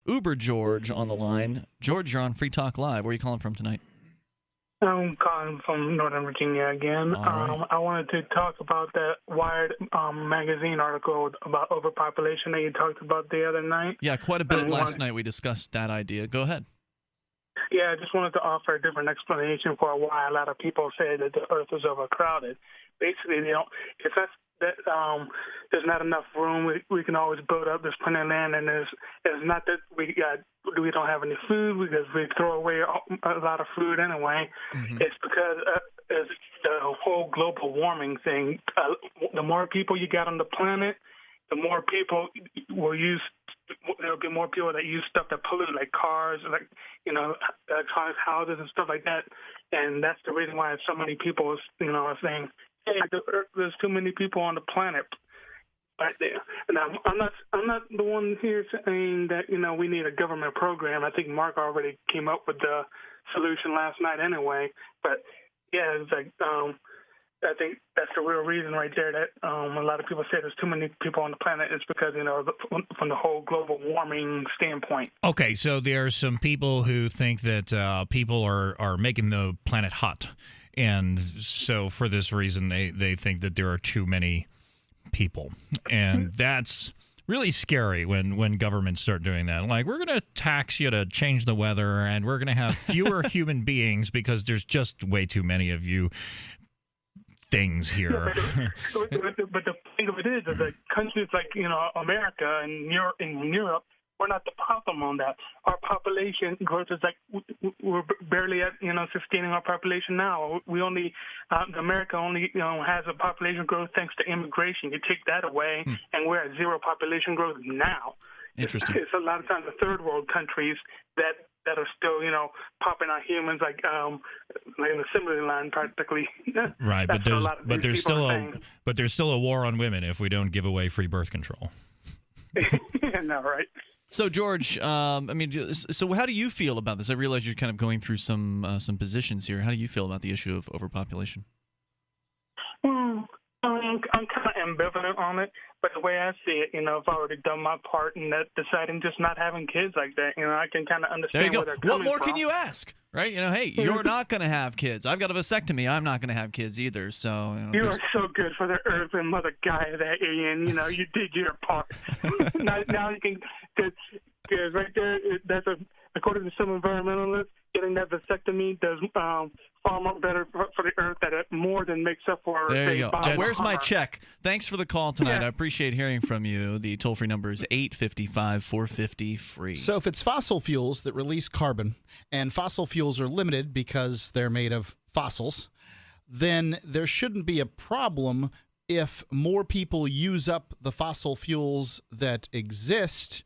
Uber George on the line. George, you're on Free Talk Live. Where are you calling from tonight? I'm calling from Northern Virginia again. Right. I wanted to talk about that Wired magazine article about overpopulation that you talked about the other night. Yeah, quite a bit last night we discussed that idea. Go ahead. Yeah, I just wanted to offer a different explanation for why a lot of people say that the Earth is overcrowded. Basically, they don't. If that's that there's not enough room, we can always build up. There's plenty of land, and it's not that we don't have any food because we throw away a lot of food anyway. Mm-hmm. It's because it's the whole global warming thing. The more people you got on the planet, the more people will use. There'll be more people that use stuff that pollute, like cars, like electronic houses and stuff like that. And that's the reason why so many people, are saying, "Hey, there's too many people on the planet." Right there. And I'm not the one here saying that we need a government program. I think Mark already came up with the solution last night anyway. But yeah, it's like I think that's the real reason right there that a lot of people say there's too many people on the planet. It's because, from the whole global warming standpoint. Okay, so there are some people who think that people are making the planet hot. And so for this reason, they think that there are too many people. And that's really scary when governments start doing that. Like, we're going to tax you to change the weather, and we're going to have fewer human beings because there's just way too many of you things here. But the thing of it is that countries like America and Europe, we're not the problem on that. Our population growth is like we're barely at sustaining our population now. We only America only has a population growth thanks to immigration. You take that away, and we're at zero population growth now. Interesting. It's a lot of times the third world countries that are still, popping out humans like in the assembly line practically. Right, but there's still a war on women if we don't give away free birth control. No, right. So, George, so how do you feel about this? I realize you're kind of going through some positions here. How do you feel about the issue of overpopulation? I'm kind of ambivalent on it, but the way I see it, if I already done my part in that deciding just not having kids like that, I can kind of understand where they're coming from. What more can you ask, right? Hey, you're not going to have kids. I've got a vasectomy. I'm not going to have kids either. So you are so good for the Earth and Mother Gaia, that Ian. You did your part. now you can, because right there, that's according to some environmentalists, getting that vasectomy does far more better for the Earth. That it more than makes up for. There you go. Where's my check? Thanks for the call tonight. Yeah. I appreciate hearing from you. The toll-free number is 855-450-FREE. So if it's fossil fuels that release carbon, and fossil fuels are limited because they're made of fossils, then there shouldn't be a problem if more people use up the fossil fuels that exist,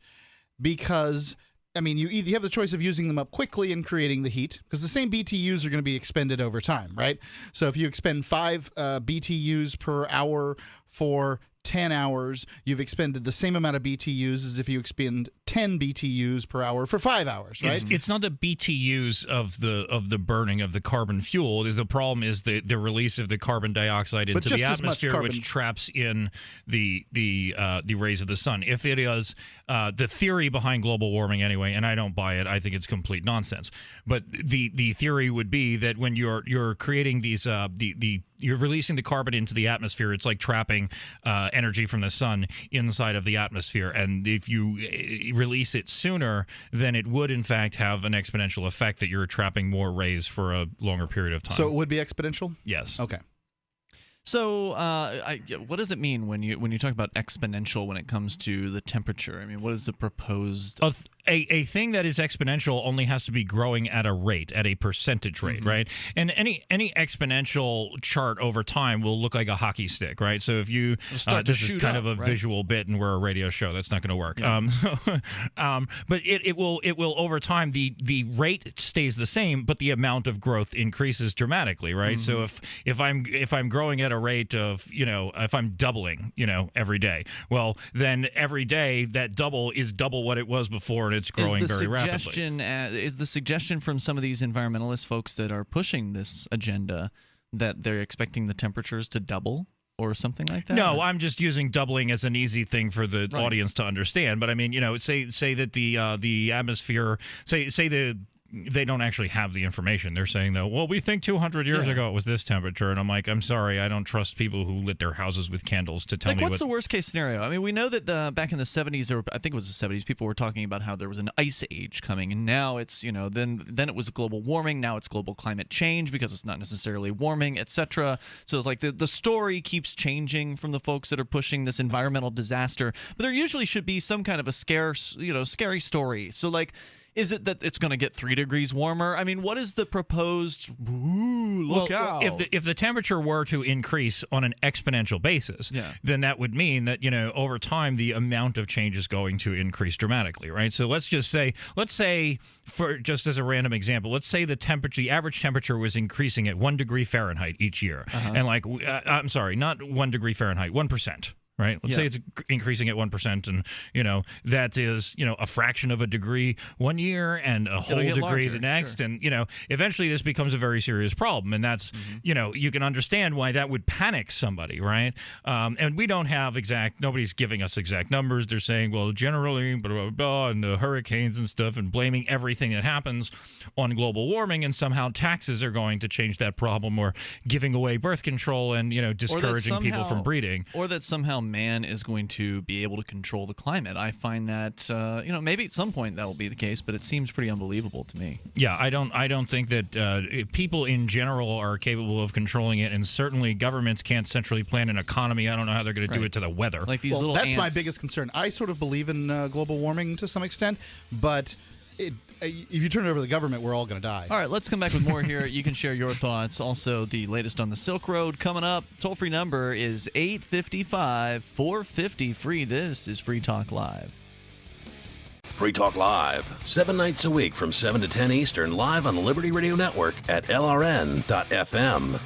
because you have the choice of using them up quickly and creating the heat, because the same BTUs are going to be expended over time, right? So if you expend 5 BTUs per hour for 10 hours, you've expended the same amount of BTUs as if you expend 10 BTUs per hour for 5 hours, right? It's not the BTUs of the burning of the carbon fuel. The problem is the release of the carbon dioxide into the atmosphere, which traps in the rays of the sun. If it is the theory behind global warming anyway, and I don't buy it, I think it's complete nonsense. But the theory would be that when you're creating these you're releasing the carbon into the atmosphere, it's like trapping energy from the sun inside of the atmosphere. And if you release it sooner, then it would, in fact, have an exponential effect that you're trapping more rays for a longer period of time. So it would be exponential? Yes. Okay. So, what does it mean when you talk about exponential when it comes to the temperature? What is the proposed? A thing that is exponential only has to be growing at a rate, at a percentage rate, right? And any exponential chart over time will look like a hockey stick, right? So if you this is kind of a visual bit, and we're a radio show, that's not going to work. Yeah. But it will over time, the rate stays the same, but the amount of growth increases dramatically, right? So if I'm growing at a rate of if I'm doubling every day, well then every day that double is double what it was before. It's growing very rapidly. Is the suggestion from some of these environmentalist folks that are pushing this agenda that they're expecting the temperatures to double or something like that? No, I'm just using doubling as an easy thing for the audience to understand. But I mean, say that the atmosphere, say they don't actually have the information. They're saying, though, well, we think 200 years ago it was this temperature. And I'm like, I'm sorry, I don't trust people who lit their houses with candles to tell me what's the worst case scenario? I mean, we know that back in the 70s, or I think it was the 70s, people were talking about how there was an ice age coming. And now it's, then it was global warming. Now it's global climate change because it's not necessarily warming, etc. So it's like the story keeps changing from the folks that are pushing this environmental disaster. But there usually should be some kind of a scary story. So, like, is it that it's going to get 3 degrees warmer? I mean, what is the proposed look out? If the temperature were to increase on an exponential basis, then that would mean that, over time, the amount of change is going to increase dramatically, right? So let's say, for just as a random example, let's say the average temperature was increasing at 1 degree Fahrenheit each year. And I'm sorry, not 1 degree Fahrenheit, 1%. Right. Let's say it's increasing at 1%, and that is a fraction of a degree one year and a whole degree larger, the next, and eventually this becomes a very serious problem, and that's you can understand why that would panic somebody, right? And we don't have nobody's giving us exact numbers. They're saying, well, generally, blah blah blah, and the hurricanes and stuff, and blaming everything that happens on global warming, and somehow taxes are going to change that problem, or giving away birth control, and discouraging people from breeding, or that somehow man is going to be able to control the climate. I find that maybe at some point that will be the case, but it seems pretty unbelievable to me. Yeah, I don't think that people in general are capable of controlling it, and certainly governments can't centrally plan an economy. I don't know how they're going to do it to the weather. Like these little that's ants. My biggest concern. I sort of believe in global warming to some extent, but if you turn it over to the government, we're all going to die. All right, let's come back with more here. You can share your thoughts. Also, the latest on the Silk Road coming up. Toll-free number is 855-450-FREE. This is Free Talk Live. Free Talk Live, 7 nights a week from 7 to 10 Eastern, live on the Liberty Radio Network at LRN.FM.